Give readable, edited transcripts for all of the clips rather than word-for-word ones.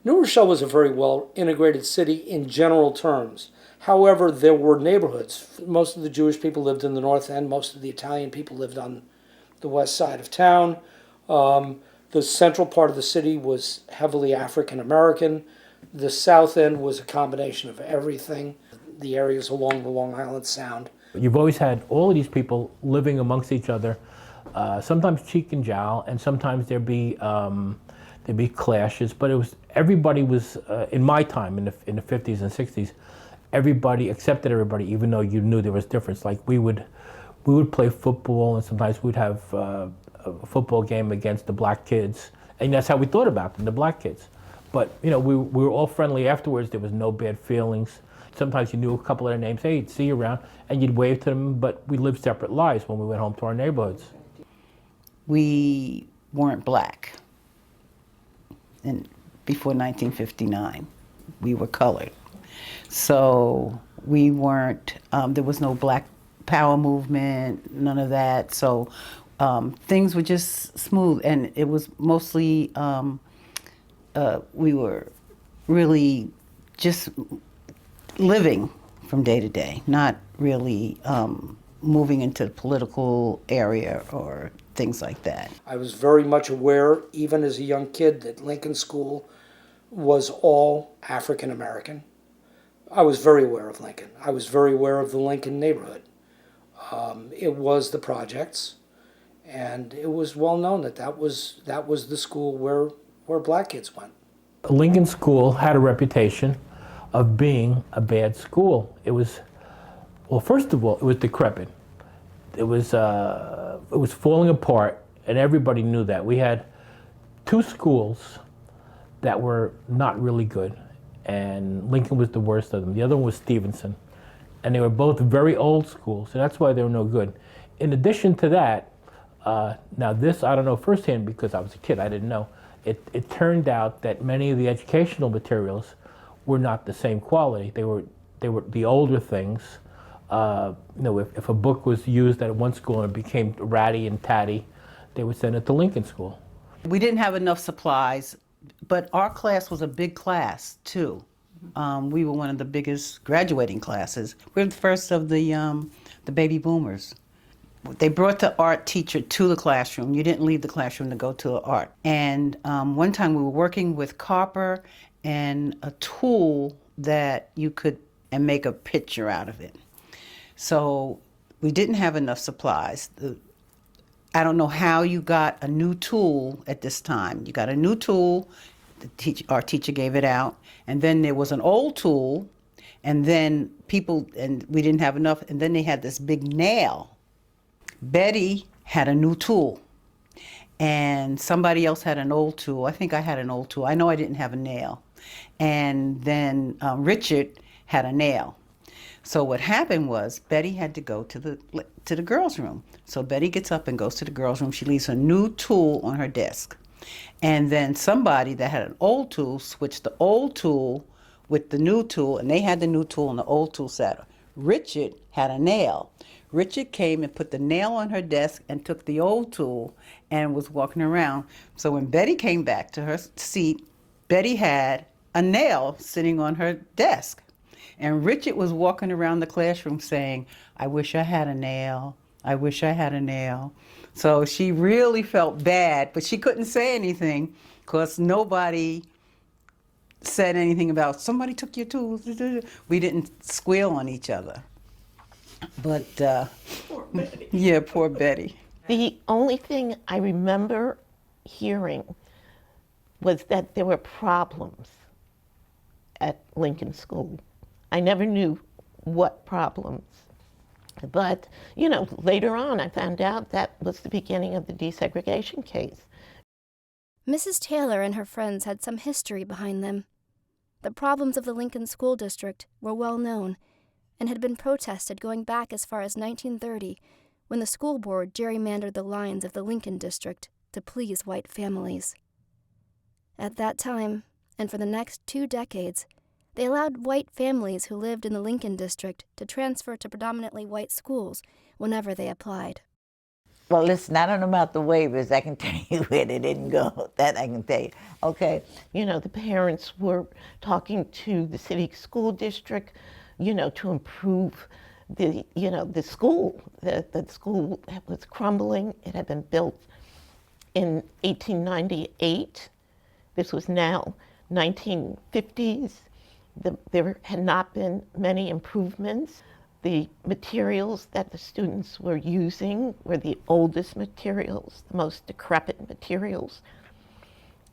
New Rochelle was a very well integrated city in general terms. However, there were neighborhoods. Most of the Jewish people lived in the north end, most of the Italian people lived on the west side of town. The central part of the city was heavily African American. The south end was a combination of everything, the areas along the Long Island Sound. You've always had all of these people living amongst each other, sometimes cheek and jowl, and sometimes there'd be clashes. But everybody was in my time in the 50s and 60s. Everybody accepted everybody, even though you knew there was difference. Like we would play football, and sometimes we'd have a football game against the black kids, and that's how we thought about them, the black kids. But we were all friendly afterwards. There was no bad feelings. Sometimes you knew a couple of their names. Hey, see you around, and you'd wave to them. But we lived separate lives when we went home to our neighborhoods. We weren't black, and before 1959, we were colored. So we weren't. There was no Black Power movement, none of that. So things were just smooth, and it was mostly we were really just living from day to day, not really moving into the political area or things like that. I was very much aware, even as a young kid, that Lincoln School was all African American. I was very aware of Lincoln. I was very aware of the Lincoln neighborhood. It was the projects, and it was well known that was the school where black kids went. Lincoln School had a reputation of being a bad school. It was, well, first of all, it was decrepit. It was falling apart, and everybody knew that. We had two schools that were not really good, and Lincoln was the worst of them. The other one was Stevenson, and they were both very old schools, and that's why they were no good. In addition to that, now this I don't know firsthand because I was a kid, I didn't know. It turned out that many of the educational materials were not the same quality. They were the older things. If a book was used at one school and it became ratty and tatty, they would send it to Lincoln School. We didn't have enough supplies, but our class was a big class too. We were one of the biggest graduating classes. We were the first of the baby boomers. They brought the art teacher to the classroom. You didn't leave the classroom to go to art. And one time we were working with copper and a tool that you could and make a picture out of it. So we didn't have enough supplies. I don't know how you got a new tool at this time. You got a new tool, our teacher gave it out, and then there was an old tool, and then we didn't have enough, and then they had this big nail. Betty had a new tool, and somebody else had an old tool. I think I had an old tool. I know I didn't have a nail. And then Richard had a nail. So what happened was Betty had to go to the girls' room. So Betty gets up and goes to the girls' room. She leaves her new tool on her desk. And then somebody that had an old tool switched the old tool with the new tool, and they had the new tool and the old tool sat. Richard had a nail. Richard came and put the nail on her desk and took the old tool and was walking around. So when Betty came back to her seat, Betty had a nail sitting on her desk. And Richard was walking around the classroom saying, I wish I had a nail. I wish I had a nail. So she really felt bad, but she couldn't say anything because nobody said anything about somebody took your tools. We didn't squeal on each other. But, Poor Betty. Yeah, poor Betty. The only thing I remember hearing was that there were problems at Lincoln School. I never knew what problems. But, later on I found out that was the beginning of the desegregation case. Mrs. Taylor and her friends had some history behind them. The problems of the Lincoln School District were well known and had been protested going back as far as 1930, when the school board gerrymandered the lines of the Lincoln District to please white families. At that time, and for the next 2 decades, they allowed white families who lived in the Lincoln District to transfer to predominantly white schools whenever they applied. Well, listen, I don't know about the waivers. I can tell you where they didn't go. That I can tell you. Okay. You know, the parents were talking to the city school district, you know, to improve the school. The school was crumbling. It had been built in 1898. This was now 1950s. There had not been many improvements. The materials that the students were using were the oldest materials, the most decrepit materials,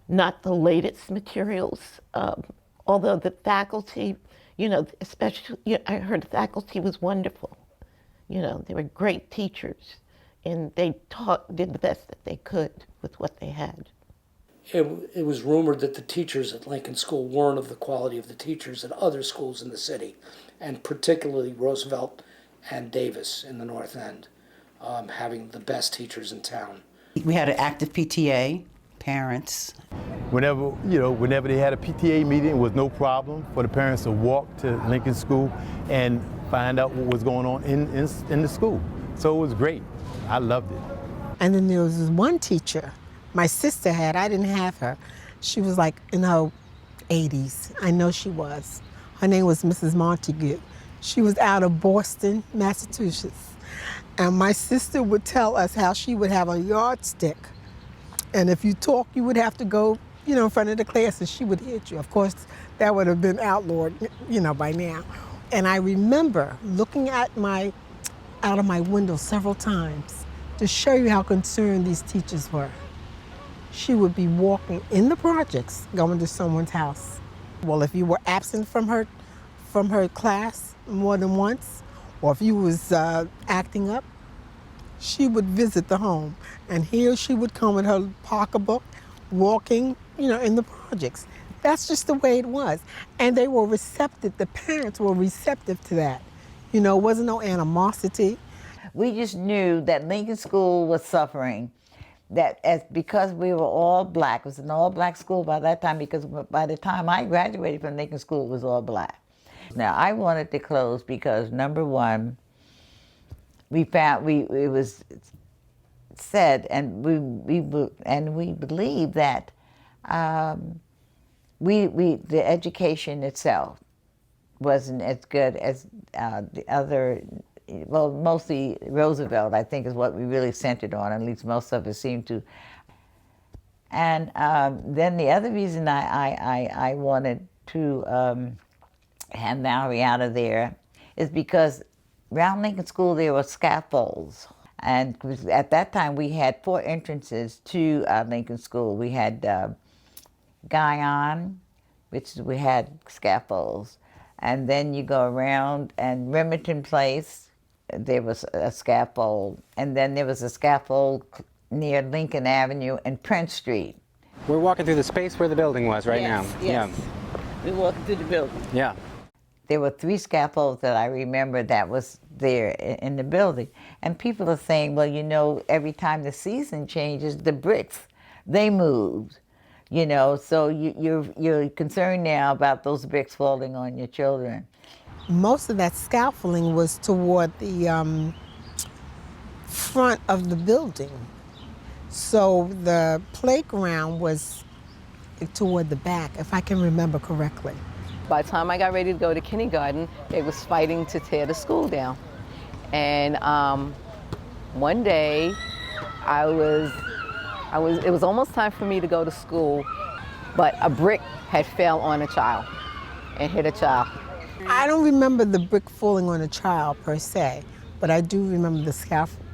not the latest materials. Although the faculty, you know, especially, I heard the faculty was wonderful. You know, they were great teachers, and they did the best that they could with what they had. It was rumored that the teachers at Lincoln School weren't of the quality of the teachers at other schools in the city, and particularly Roosevelt and Davis in the North End, having the best teachers in town. We had an active PTA, parents. Whenever they had a PTA meeting, it was no problem for the parents to walk to Lincoln School and find out what was going on in the school. So it was great. I loved it. And then there was this one teacher my sister had. I didn't have her. She was like in her 80s. I know she was. Her name was Mrs. Montague. She was out of Boston, Massachusetts. And my sister would tell us how she would have a yardstick. And if you talk, you would have to go, in front of the class and she would hit you. Of course, that would have been outlawed, by now. And I remember looking out of my window several times to show you how concerned these teachers were. She would be walking in the projects, going to someone's house. Well, if you were absent from her class more than once, or if you was acting up, she would visit the home. And here she would come with her pocketbook, walking, in the projects. That's just the way it was. And they were receptive, the parents were receptive to that. It wasn't no animosity. We just knew that Lincoln School was suffering. Because we were all black. It was an all-black school by that time, because by the time I graduated from Lincoln School, it was all black. Now, I wanted to close because, number one, it was said, and we believe that the education itself wasn't as good as the other. Well, mostly Roosevelt, I think, is what we really centered on. At least most of us seem to. And then the other reason I wanted to have Mallory out of there is because around Lincoln School there were scaffolds. And at that time we had 4 entrances to Lincoln School. We had Guyon, which we had scaffolds. And then you go around, and Remington Place, there was a scaffold. And then there was a scaffold near Lincoln Avenue and Prince Street. We're walking through the space where the building was right now. Yes. We're walking through the building. Yeah. There were 3 scaffolds that I remember that was there in the building. And people are saying, well, every time the season changes, the bricks, they moved. So you're concerned now about those bricks falling on your children. Most of that scaffolding was toward the front of the building. So the playground was toward the back, if I can remember correctly. By the time I got ready to go to kindergarten, they was fighting to tear the school down. And one day, it was almost time for me to go to school, but a brick had fell on a child and hit a child. I don't remember the brick falling on a child per se, but I do remember the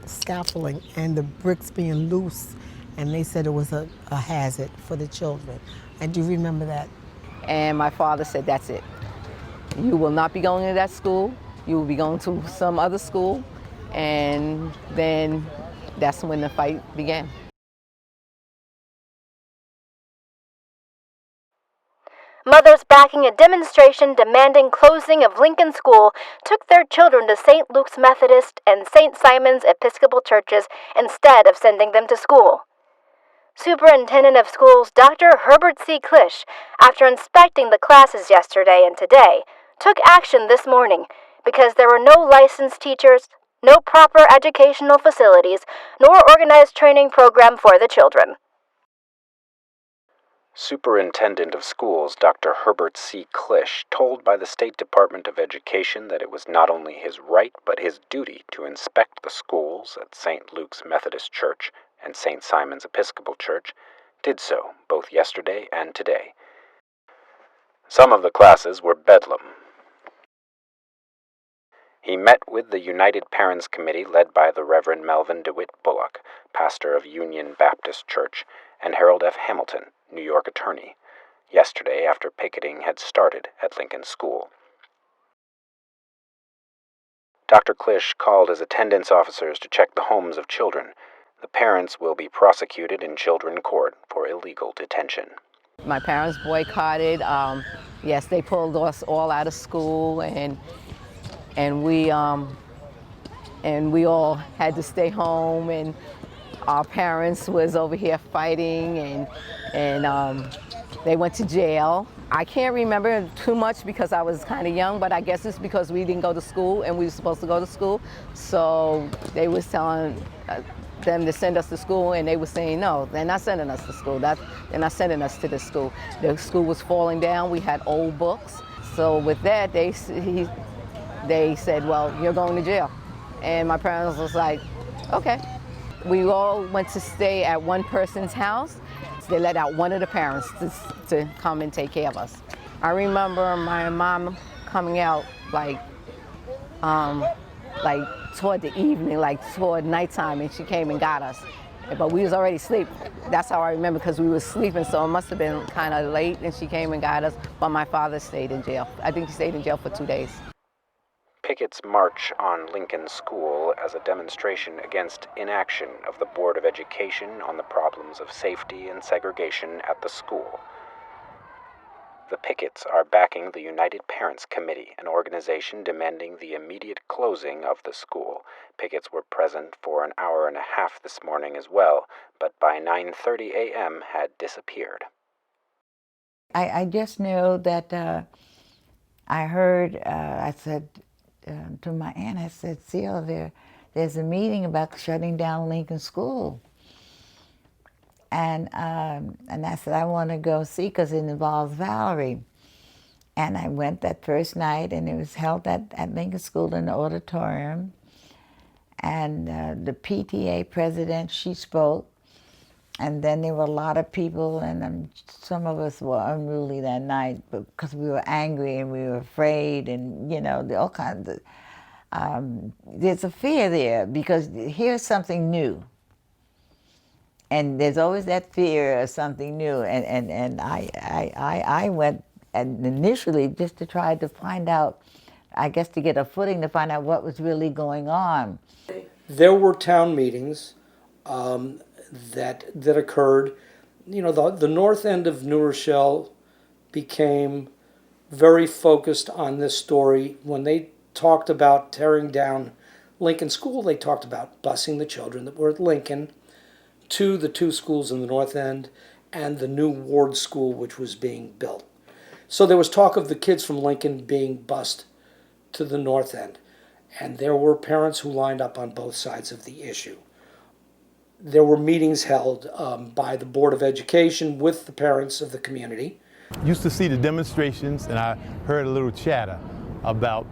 scaffolding and the bricks being loose, and they said it was a hazard for the children. I do remember that. And my father said, that's it. You will not be going to that school. You will be going to some other school. And then that's when the fight began. Mothers backing a demonstration demanding closing of Lincoln School took their children to St. Luke's Methodist and St. Simon's Episcopal churches instead of sending them to school. Superintendent of Schools Dr. Herbert C. Klisch, after inspecting the classes yesterday and today, took action this morning because there were no licensed teachers, no proper educational facilities, nor organized training program for the children. Superintendent of Schools Dr. Herbert C. Klisch told by the State Department of Education that it was not only his right but his duty to inspect the schools at St. Luke's Methodist Church and St. Simon's Episcopal Church, did so both yesterday and today. Some of the classes were bedlam. He met with the United Parents Committee led by the Reverend Melvin DeWitt Bullock, pastor of Union Baptist Church, and Harold F. Hamilton, New York attorney, yesterday after picketing had started at Lincoln School. Dr. Klisch called his attendance officers to check the homes of children. The parents will be prosecuted in children court for illegal detention. My parents boycotted. Yes, they pulled us all out of school, and we all had to stay home, and our parents was over here fighting, and they went to jail. I can't remember too much because I was kind of young, but I guess it's because we didn't go to school and we were supposed to go to school. So they was telling them to send us to school, and they were saying, no, they're not sending us to school. They're not sending us to the school. The school was falling down. We had old books. So with that, they said, well, you're going to jail. And my parents was like, okay. We all went to stay at one person's house. They let out one of the parents to come and take care of us. I remember my mom coming out like toward the evening, like toward nighttime, and she came and got us. But we was already asleep. That's how I remember, because we were sleeping, so it must have been kind of late, and she came and got us. But my father stayed in jail. I think he stayed in jail for 2 days. Pickets march on Lincoln School as a demonstration against inaction of the Board of Education on the problems of safety and segregation at the school. The pickets are backing the United Parents Committee, an organization demanding the immediate closing of the school. Pickets were present for an hour and a half this morning as well, but by 9:30 a.m. had disappeared. I just know that I heard, I said to my aunt, I said, Seal, there's a meeting about shutting down Lincoln School. And I said, I want to go see because it involves Valerie. And I went that first night, and it was held at Lincoln School in the auditorium. And the PTA president, she spoke. And then there were a lot of people, and some of us were unruly that night because we were angry and we were afraid, and all kinds of. There's a fear there because here's something new, and there's always that fear of something new. And I went and initially just to try to find out, I guess to get a footing to find out what was really going on. There were town meetings that occurred. The north end of New Rochelle became very focused on this story. When they talked about tearing down Lincoln School, they talked about busing the children that were at Lincoln to the two schools in the north end and the new Ward School, which was being built. So there was talk of the kids from Lincoln being bused to the north end, and there were parents who lined up on both sides of the issue. There were meetings held by the Board of Education with the parents of the community. Used to see the demonstrations, and I heard a little chatter about,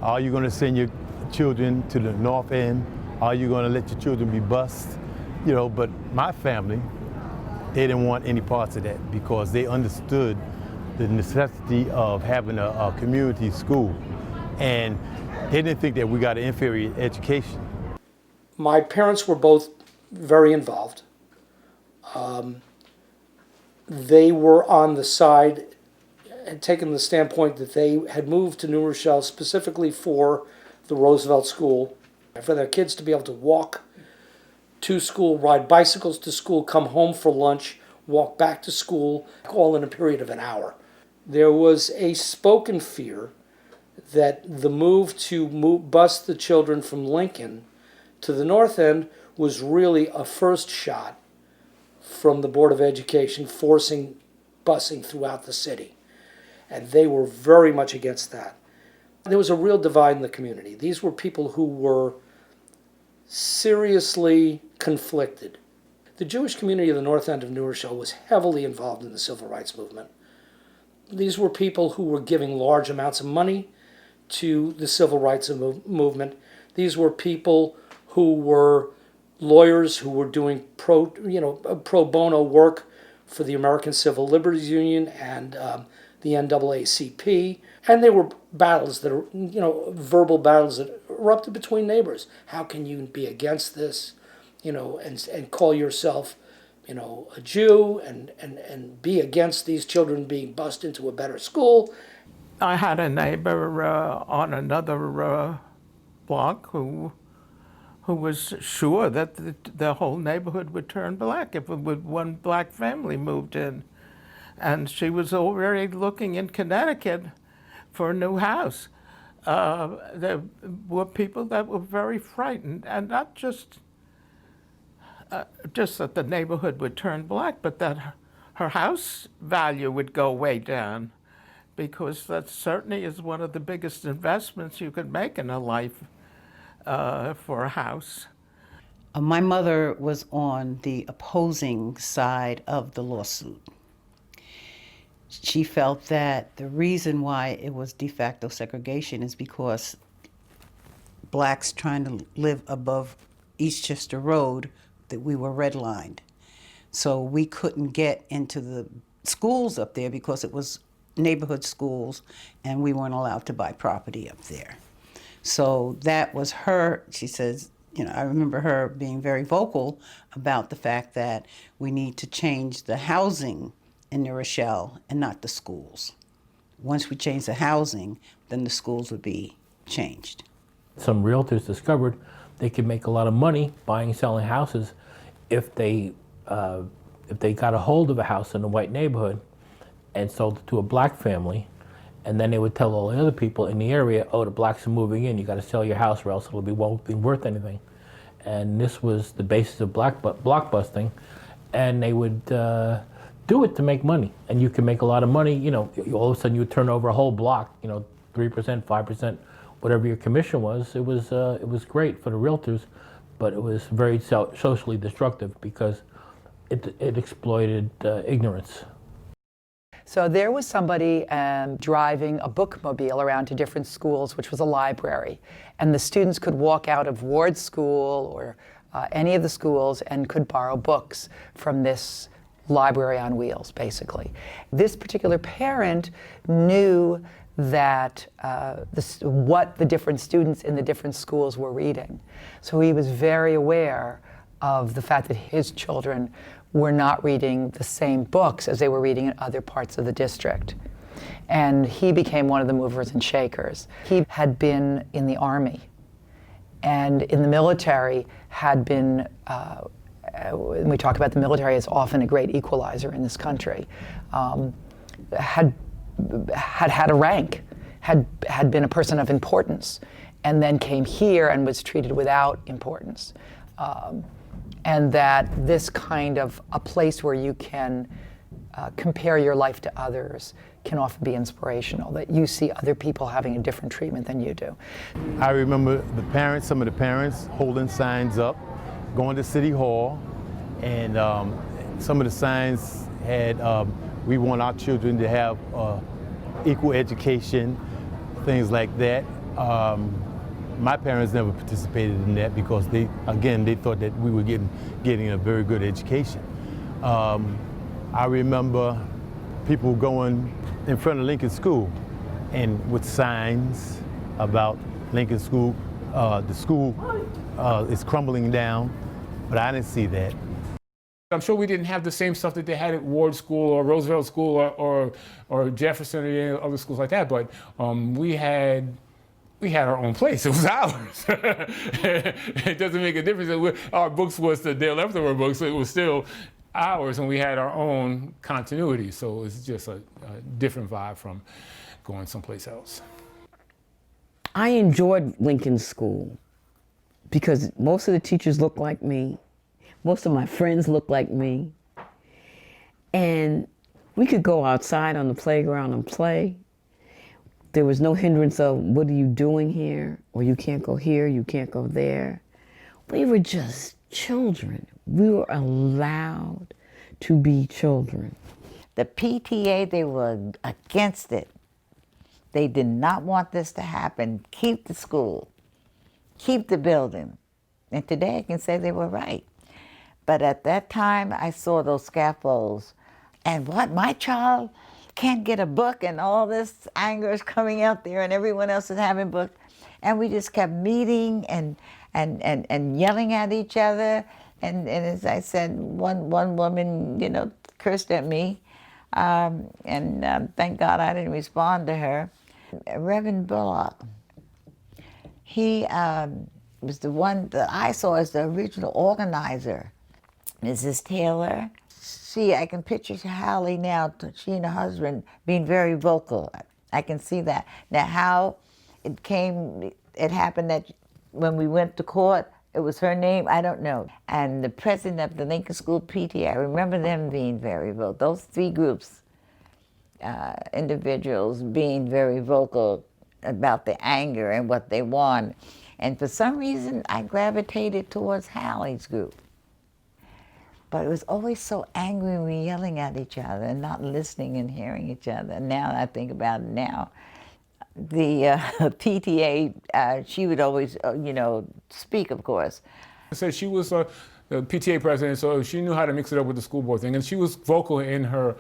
are you going to send your children to the north end? Are you going to let your children be bused? But my family, they didn't want any parts of that because they understood the necessity of having a community school. And they didn't think that we got an inferior education. My parents were both very involved. They were on the side and taken the standpoint that they had moved to New Rochelle specifically for the Roosevelt School, for their kids to be able to walk to school, ride bicycles to school, come home for lunch, walk back to school, all in a period of an hour. There was a spoken fear that the move to bus the children from Lincoln to the north end was really a first shot from the Board of Education forcing busing throughout the city. And they were very much against that. There was a real divide in the community. These were people who were seriously conflicted. The Jewish community of the north end of New Rochelle was heavily involved in the civil rights movement. These were people who were giving large amounts of money to the civil rights movement. These were people who were lawyers who were doing pro bono work for the American Civil Liberties Union and the NAACP. And there were battles that are, verbal battles that erupted between neighbors. How can you be against this, and call yourself, a Jew and be against these children being bused into a better school? I had a neighbor on another block who was sure that the whole neighborhood would turn black if one black family moved in. And she was already looking in Connecticut for a new house. There were people that were very frightened, and not just that the neighborhood would turn black, but that her house value would go way down, because that certainly is one of the biggest investments you could make in a life for a house. My mother was on the opposing side of the lawsuit. She felt that the reason why it was de facto segregation is because blacks trying to live above Eastchester Road, that we were redlined. So we couldn't get into the schools up there because it was neighborhood schools and we weren't allowed to buy property up there. So that was her, she says, I remember her being very vocal about the fact that we need to change the housing in New Rochelle and not the schools. Once we change the housing, then the schools would be changed. Some realtors discovered they could make a lot of money buying and selling houses if they got a hold of a house in a white neighborhood and sold it to a black family, and then they would tell all the other people in the area, oh, the blacks are moving in, you got to sell your house or else won't be worth anything. And this was the basis of blockbusting, and they would do it to make money. And you can make a lot of money, all of a sudden you would turn over a whole block, 3%, 5%, whatever your commission was. It was great for the realtors, but it was very socially destructive because it exploited ignorance. So there was somebody driving a bookmobile around to different schools, which was a library. And the students could walk out of Ward School or any of the schools and could borrow books from this library on wheels, basically. This particular parent knew that what the different students in the different schools were reading. So he was very aware of the fact that his children were not reading the same books as they were reading in other parts of the district. And he became one of the movers and shakers. He had been in the Army and in the military had been, when we talk about the military as often a great equalizer in this country, had a rank, had been a person of importance, and then came here and was treated without importance. And that this kind of a place where you can compare your life to others can often be inspirational, that you see other people having a different treatment than you do. I remember some of the parents holding signs up, going to City Hall, and some of the signs had, we want our children to have equal education, things like that. My parents never participated in that because they thought that we were getting a very good education. I remember people going in front of Lincoln School and with signs about Lincoln School. The school is crumbling down, but I didn't see that. I'm sure we didn't have the same stuff that they had at Ward School or Roosevelt School or Jefferson or any other schools like that, but we had our own place. It was ours. It doesn't make a difference. Our books was their leftover books, so it was still ours, and we had our own continuity. So it was just a different vibe from going someplace else. I enjoyed Lincoln School because most of the teachers looked like me. Most of my friends looked like me. And we could go outside on the playground and play. There was no hindrance of, what are you doing here? Or you can't go here, you can't go there. We were just children. We were allowed to be children. The PTA, they were against it. They did not want this to happen. Keep the school, keep the building. And today I can say they were right. But at that time, I saw those scaffolds. And what, my child can't get a book, and all this anger is coming out there, and everyone else is having books. And we just kept meeting and yelling at each other. And as I said, one woman, you know, cursed at me. Thank God I didn't respond to her. Reverend Bullock, he was the one that I saw as the original organizer. Mrs. Taylor, I can picture Hallie now, she and her husband being very vocal. I can see that. Now how it happened that when we went to court, it was her name, I don't know. And the president of the Lincoln School PTA, I remember them being very vocal. Those three groups, individuals being very vocal about the anger and what they want. And for some reason, I gravitated towards Hallie's group. But it was always so angry when we were yelling at each other and not listening and hearing each other. Now I think about it now, the PTA, she would always, you know, speak, of course. So she was the PTA president, so she knew how to mix it up with the school board thing, and she was vocal in her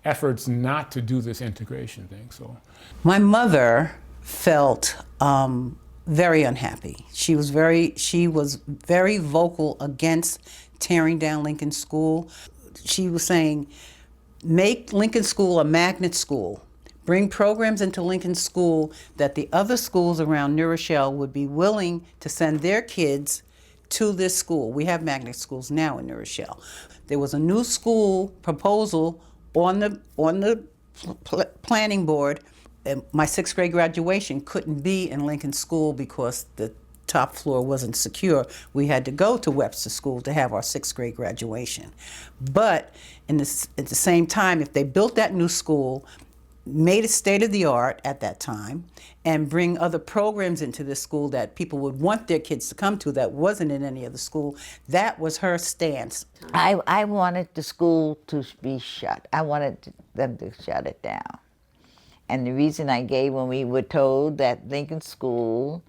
efforts not to do this integration thing. So, my mother felt very unhappy. She was very vocal against tearing down Lincoln School. She was saying, make Lincoln School a magnet school. Bring programs into Lincoln School that the other schools around New Rochelle would be willing to send their kids to this school. We have magnet schools now in New Rochelle. There was a new school proposal on the planning board. My sixth grade graduation couldn't be in Lincoln School because the top floor wasn't secure. We had to go to Webster School to have our sixth grade graduation. But at the same time, if they built that new school, made it state-of-the-art at that time, and bring other programs into the school that people would want their kids to come to that wasn't in any other school, that was her stance. I wanted the school to be shut. I wanted them to shut it down. And the reason I gave when we were told that Lincoln School,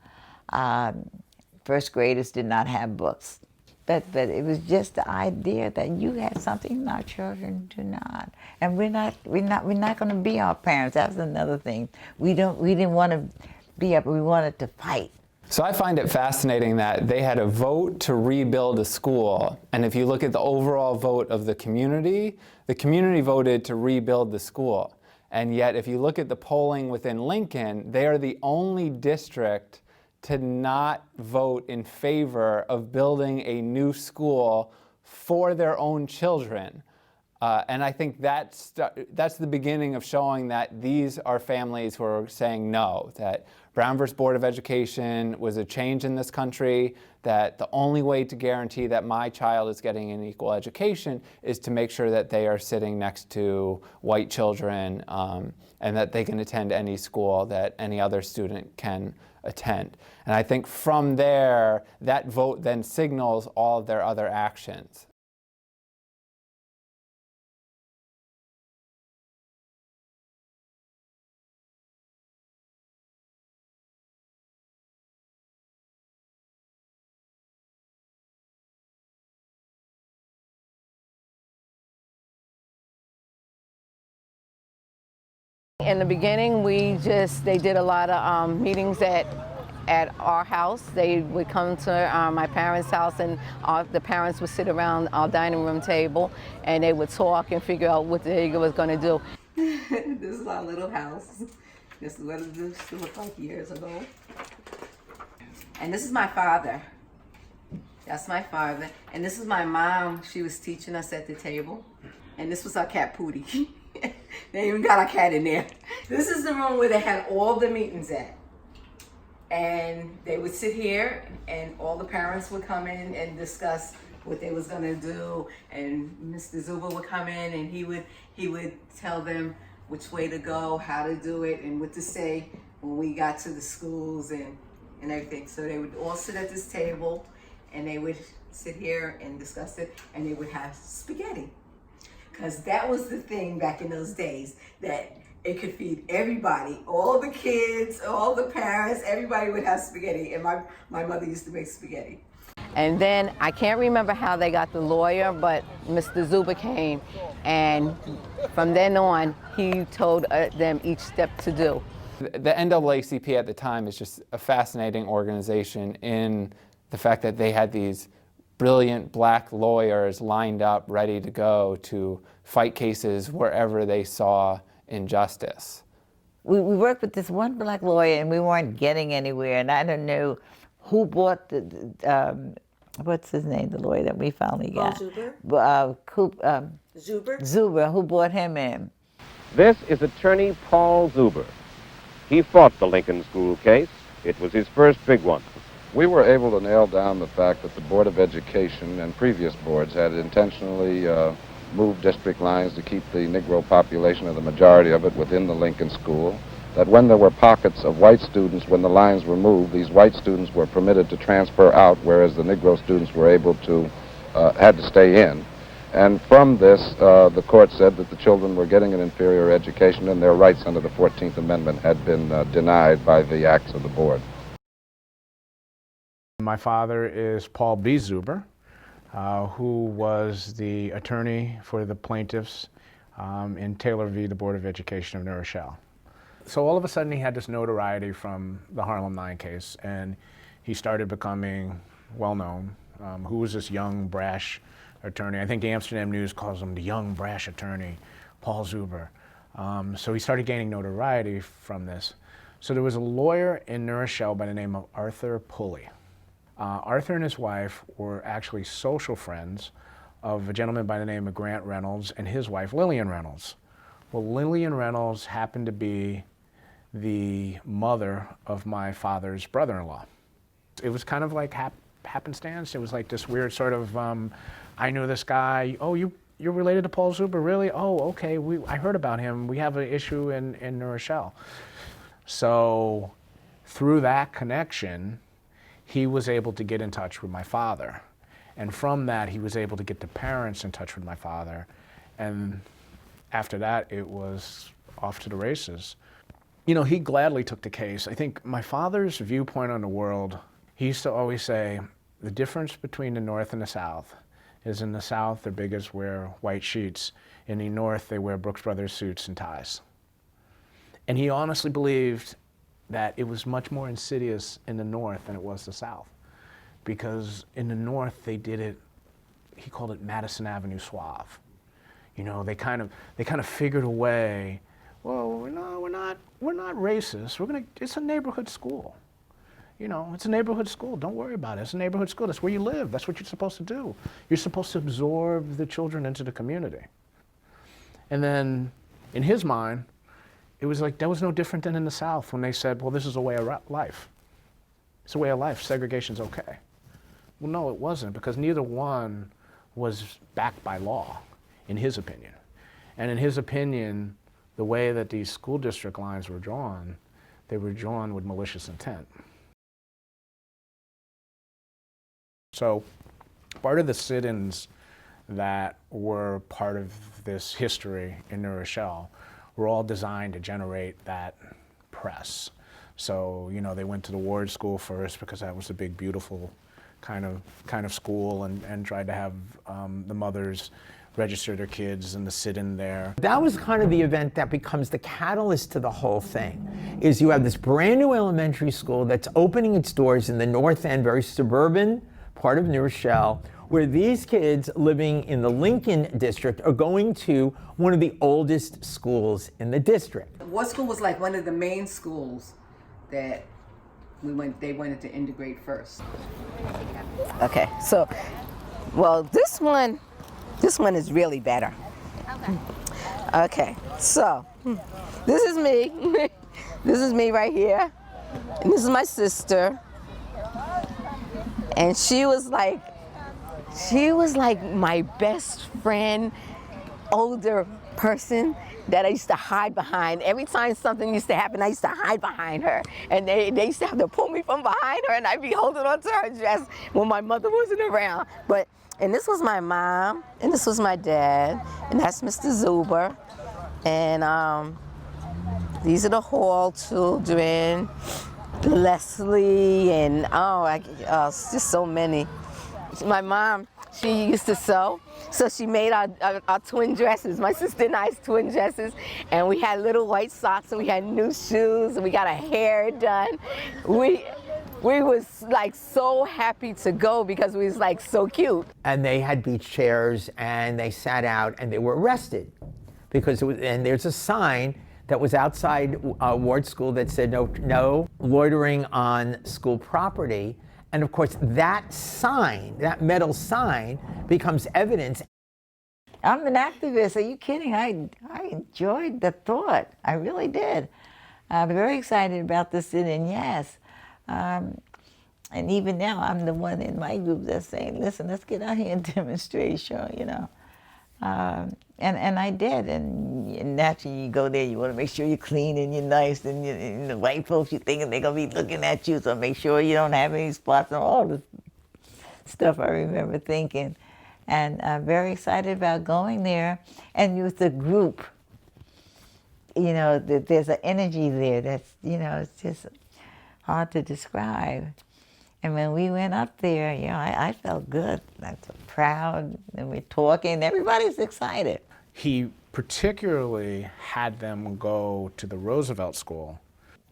first graders did not have books. But it was just the idea that you had something and our children do not. And we're not going to be our parents. That's another thing. We didn't want to be up, we wanted to fight. So I find it fascinating that they had a vote to rebuild a school. And if you look at the overall vote of the community voted to rebuild the school. And yet if you look at the polling within Lincoln, they are the only district to not vote in favor of building a new school for their own children. And I think that's the beginning of showing that these are families who are saying no, that Brown v. Board of Education was a change in this country, that the only way to guarantee that my child is getting an equal education is to make sure that they are sitting next to white children and that they can attend any school that any other student can attend. And I think from there, that vote then signals all of their other actions. In the beginning, they did a lot of meetings at our house. They would come to my parents' house, and the parents would sit around our dining room table, and they would talk and figure out what they was going to do. This is our little house. This is what it used to look like years ago. And this is my father. That's my father. And this is my mom. She was teaching us at the table. And this was our cat, Pootie. They even got a cat in there. This is the room where they had all the meetings at. And they would sit here, and all the parents would come in and discuss what they was gonna do. And Mr. Zuba would come in, and he would tell them which way to go, how to do it, and what to say when we got to the schools and everything. So they would all sit at this table, and they would sit here and discuss it, and they would have spaghetti. Because that was the thing back in those days, that it could feed everybody, all the kids, all the parents, everybody would have spaghetti, and my mother used to make spaghetti. And then, I can't remember how they got the lawyer, but Mr. Zuber came, and from then on, he told them each step to do. The NAACP at the time is just a fascinating organization in the fact that they had these brilliant black lawyers lined up ready to go to fight cases wherever they saw injustice. We worked with this one black lawyer and we weren't getting anywhere, and I don't know who bought the, what's his name, the lawyer that we finally got? Zuber, who brought him in. This is attorney Paul Zuber. He fought the Lincoln School case. It was his first big one. We were able to nail down the fact that the Board of Education and previous boards had intentionally moved district lines to keep the Negro population, or the majority of it, within the Lincoln School. That when there were pockets of white students, when the lines were moved, these white students were permitted to transfer out, whereas the Negro students were able to, had to stay in. And from this, the court said that the children were getting an inferior education and their rights under the 14th Amendment had been denied by the acts of the board. My father is Paul B. Zuber, who was the attorney for the plaintiffs in Taylor v. the Board of Education of New Rochelle. So all of a sudden he had this notoriety from the Harlem 9 case, and he started becoming well-known. Who was this young, brash attorney? I think the Amsterdam News calls him the young, brash attorney, Paul Zuber. So he started gaining notoriety from this. So there was a lawyer in New Rochelle by the name of Arthur Pulley. Arthur and his wife were actually social friends of a gentleman by the name of Grant Reynolds and his wife, Lillian Reynolds. Well, Lillian Reynolds happened to be the mother of my father's brother-in-law. It was kind of like happenstance. It was like this weird sort of, I knew this guy. Oh, you're related to Paul Zuber, really? Oh, okay, I heard about him. We have an issue in New Rochelle. So through that connection, he was able to get in touch with my father. And from that, he was able to get the parents in touch with my father. And after that, it was off to the races. You know, he gladly took the case. I think my father's viewpoint on the world, he used to always say, the difference between the North and the South is in the South, the bigots wear white sheets. In the North, they wear Brooks Brothers suits and ties. And he honestly believed that it was much more insidious in the North than it was the South. Because in the North, they did it, he called it Madison Avenue suave. You know, they kind of figured a way, well, no, we're not racist. It's a neighborhood school. You know, it's a neighborhood school. Don't worry about it. It's a neighborhood school. That's where you live. That's what you're supposed to do. You're supposed to absorb the children into the community. And then, in his mind, it was like, that was no different than in the South when they said, well, this is a way of life. It's a way of life. Segregation's okay. Well, no, it wasn't, because neither one was backed by law, in his opinion. And in his opinion, the way that these school district lines were drawn, they were drawn with malicious intent. So part of the sit-ins that were part of this history in New Rochelle were all designed to generate that press. So, you know, they went to the Ward School first because that was a big, beautiful kind of school, and tried to have the mothers register their kids and the sit-in there. That was kind of the event that becomes the catalyst to the whole thing, is you have this brand new elementary school that's opening its doors in the North End, very suburban part of New Rochelle, where these kids living in the Lincoln district are going to one of the oldest schools in the district. Ward School was like one of the main schools that they wanted to integrate first. Okay, so, well, this one is really better. Okay, so, this is me. This is me right here. And this is my sister. And she was like my best friend. older person that I used to hide behind. Every time something used to happen, I used to hide behind her. And they used to have to pull me from behind her, and I'd be holding on to her dress when my mother wasn't around. And this was my mom, and this was my dad, and that's Mr. Zuber. And these are the Hall children, Leslie, and it's just so many. My mom, she used to sew, so she made our twin dresses, my sister and I's twin dresses, and we had little white socks, and we had new shoes, and we got our hair done. We was like so happy to go because we was like so cute. And they had beach chairs, and they sat out, and they were arrested because and there's a sign that was outside Ward School that said no loitering on school property. And of course, that sign, that metal sign, becomes evidence. I'm an activist. Are you kidding? I enjoyed the thought. I really did. I'm very excited about this sitting, yes. And even now, I'm the one in my group that's saying, listen, let's get out here and demonstrate, sure, you know. And I did, and naturally you go there, you want to make sure you're clean and you're nice, and the white folks, you're thinking they're going to be looking at you, so make sure you don't have any spots on all the stuff I remember thinking. And I'm very excited about going there, and with the group, you know, there's an energy there that's, you know, it's just hard to describe. And when we went up there, you know, I felt good. I was proud, and we're talking. Everybody's excited. He particularly had them go to the Roosevelt School.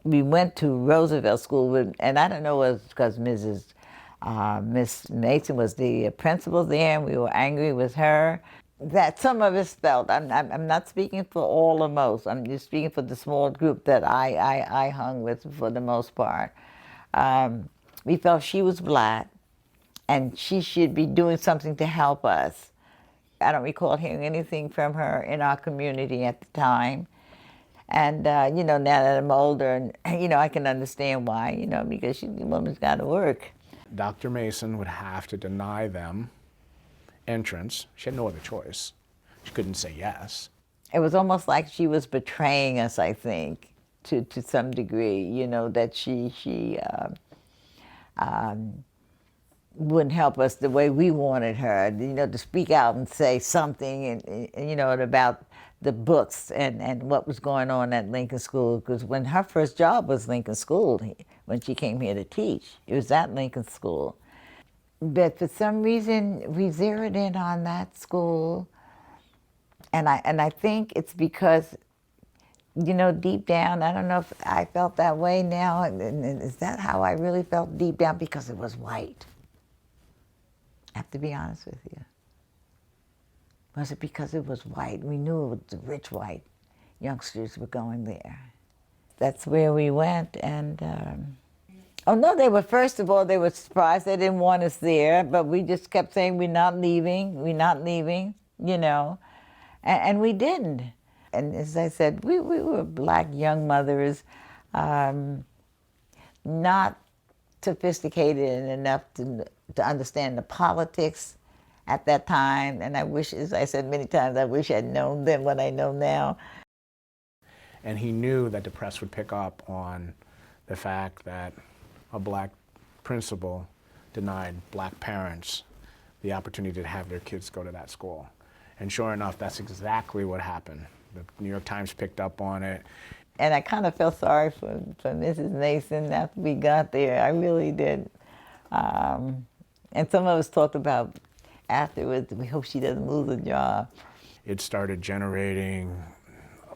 We went to Roosevelt School, and I don't know if it was because Miss Mason was the principal there, and we were angry with her. That some of us felt. I'm not speaking for all or most. I'm just speaking for the small group that I hung with for the most part. We felt she was Black, and she should be doing something to help us. I don't recall hearing anything from her in our community at the time. And, you know, now that I'm older, and, you know, I can understand why, you know, because the woman's got to work. Dr. Mason would have to deny them entrance. She had no other choice. She couldn't say yes. It was almost like she was betraying us, I think, to some degree, you know, that she wouldn't help us the way we wanted her, you know, to speak out and say something, and you know, about the books and what was going on at Lincoln School. Because when her first job was Lincoln School, when she came here to teach, it was at Lincoln School. But for some reason, we zeroed in on that school, and I think it's because, you know, deep down, I don't know if I felt that way now, and is that how I really felt deep down? Because it was white. I have to be honest with you. Was it because it was white? We knew it was the rich white youngsters were going there. That's where we went, and oh no, first of all, they were surprised. They didn't want us there, but we just kept saying, we're not leaving, you know, and we didn't. And as I said, we were Black young mothers, not sophisticated enough to understand the politics at that time. And I wish, as I said many times, I wish I'd known then what I know now. And he knew that the press would pick up on the fact that a Black principal denied Black parents the opportunity to have their kids go to that school. And sure enough, that's exactly what happened. The New York Times picked up on it. And I kind of felt sorry for Mrs. Mason after we got there. I really did. And some of us talked about afterwards, we hope she doesn't lose her job. It started generating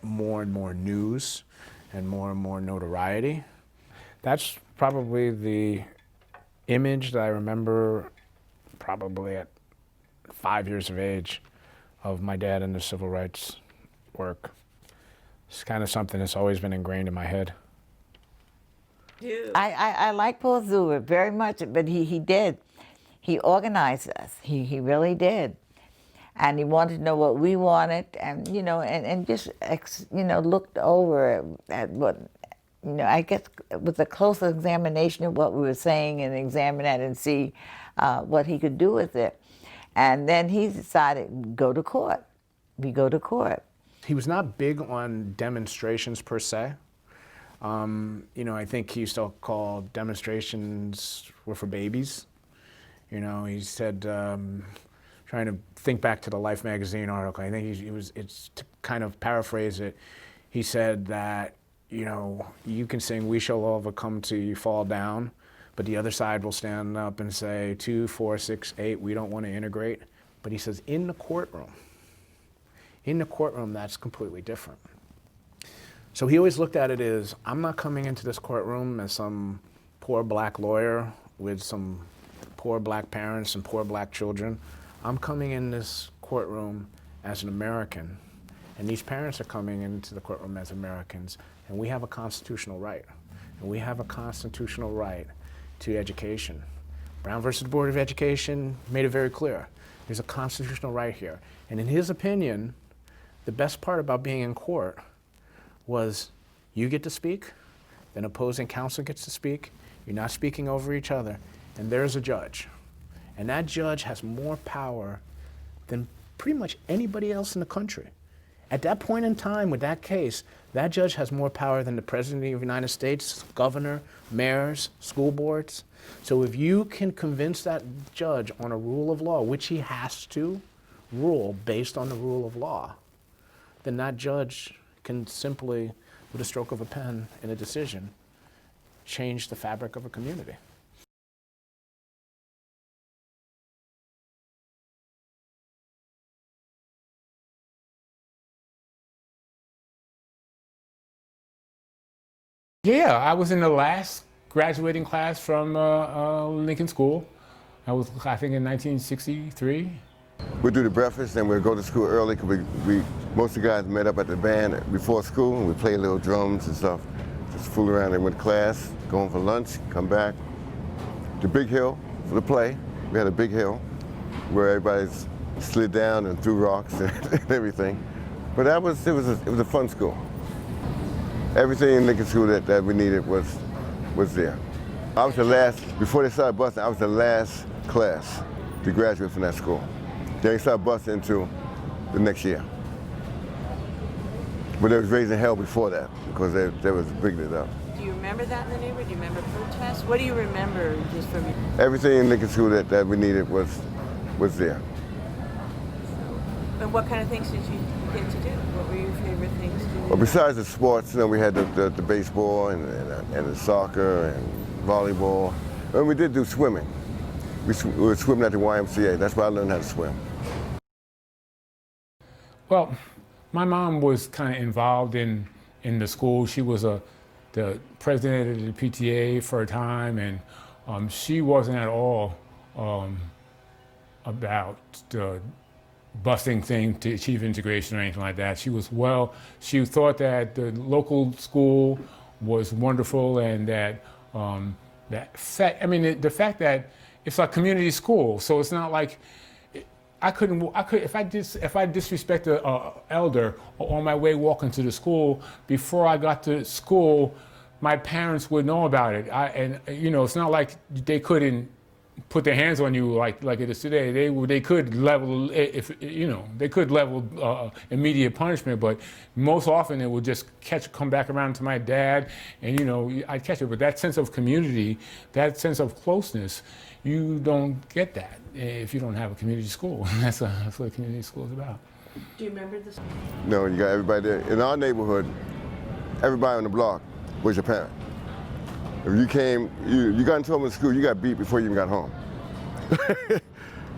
more and more news and more notoriety. That's probably the image that I remember probably at 5 years of age of my dad in the civil rights work. It's kind of something that's always been ingrained in my head. I like Paul Zuber very much, but he did. He organized us. He really did. And he wanted to know what we wanted, and, you know, and just, you know, looked over at what, you know, I guess with a close examination of what we were saying, and examine that and see what he could do with it. And then he decided, go to court. we go to court. He was not big on demonstrations per se. I think he used to call demonstrations were for babies. He said, trying to think back to the Life magazine article, I think it's to kind of paraphrase it, he said that, you can sing "We Shall Overcome" till you fall down, but the other side will stand up and say 2, 4, 6, 8, we don't want to integrate. But he says in the courtroom, that's completely different. So he always looked at it as, I'm not coming into this courtroom as some poor black lawyer with some poor black parents and poor black children. I'm coming in this courtroom as an American, and these parents are coming into the courtroom as Americans, and we have a constitutional right. And we have a constitutional right to education. Brown versus the Board of Education made it very clear. There's a constitutional right here. And in his opinion, the best part about being in court was you get to speak, then opposing counsel gets to speak, you're not speaking over each other, and there's a judge. And that judge has more power than pretty much anybody else in the country. At that point in time with that case, that judge has more power than the President of the United States, governor, mayors, school boards. So if you can convince that judge on a rule of law, which he has to rule based on the rule of law, then that judge can simply, with a stroke of a pen in a decision, change the fabric of a community. Yeah, I was in the last graduating class from Lincoln School. I think, in 1963. We'd do the breakfast and we'd go to school early because most of the guys met up at the band before school and we'd play little drums and stuff. Just fool around and went to class, go home for lunch, come back. The big hill for the play. We had a big hill where everybody slid down and threw rocks and everything. But it was a fun school. Everything in Lincoln School that we needed was there. I was the last, before they started busing, I was the last class to graduate from that school. They started busing into the next year. But they was raising hell before that because they was bigging it up. Do you remember that in the neighborhood? Do you remember protests? What do you remember just from? Everything in Lincoln School that we needed was there. And what kind of things did you get to do? What were your favorite things to do? Well, besides the sports, we had the baseball and the soccer and volleyball. And we did do swimming. We were swimming at the YMCA. That's where I learned how to swim. Well, my mom was kind of involved in the school. She was the president of the PTA for a time, and she wasn't at all about the busing thing to achieve integration or anything like that. She thought that the local school was wonderful and that the fact that it's a community school, so it's not like if I disrespect an elder on my way walking to the school, before I got to school, my parents would know about it. It's not like they couldn't put their hands on you like it is today. They could level immediate punishment, but most often it would just come back around to my dad, and I'd catch it. But that sense of community, that sense of closeness, you don't get that if you don't have a community school. That's what a community school is about. Do you remember this? No, you got everybody there. In our neighborhood, everybody on the block was your parent. If you came, you got into trouble in school, you got beat before you even got home.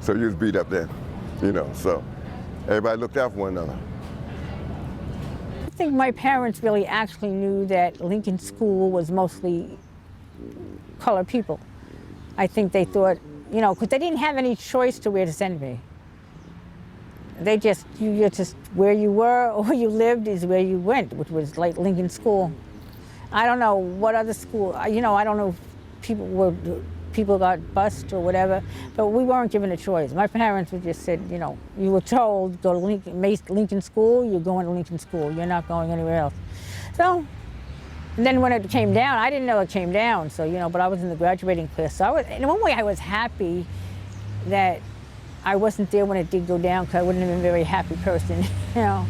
So you was beat up then, so everybody looked out for one another. I think my parents really actually knew that Lincoln School was mostly colored people. I think they thought, because they didn't have any choice to where to send me. You're just where you were or you lived is where you went, which was like Lincoln School. I don't know what other school, I don't know if people got bused or whatever, but we weren't given a choice. My parents would just said, you were told, go to Lincoln School, you're going to Lincoln School, you're not going anywhere else. So, and then when it came down, I didn't know it came down, so, but I was in the graduating class. So in one way I was happy that I wasn't there when it did go down because I wouldn't have been a very happy person, you know.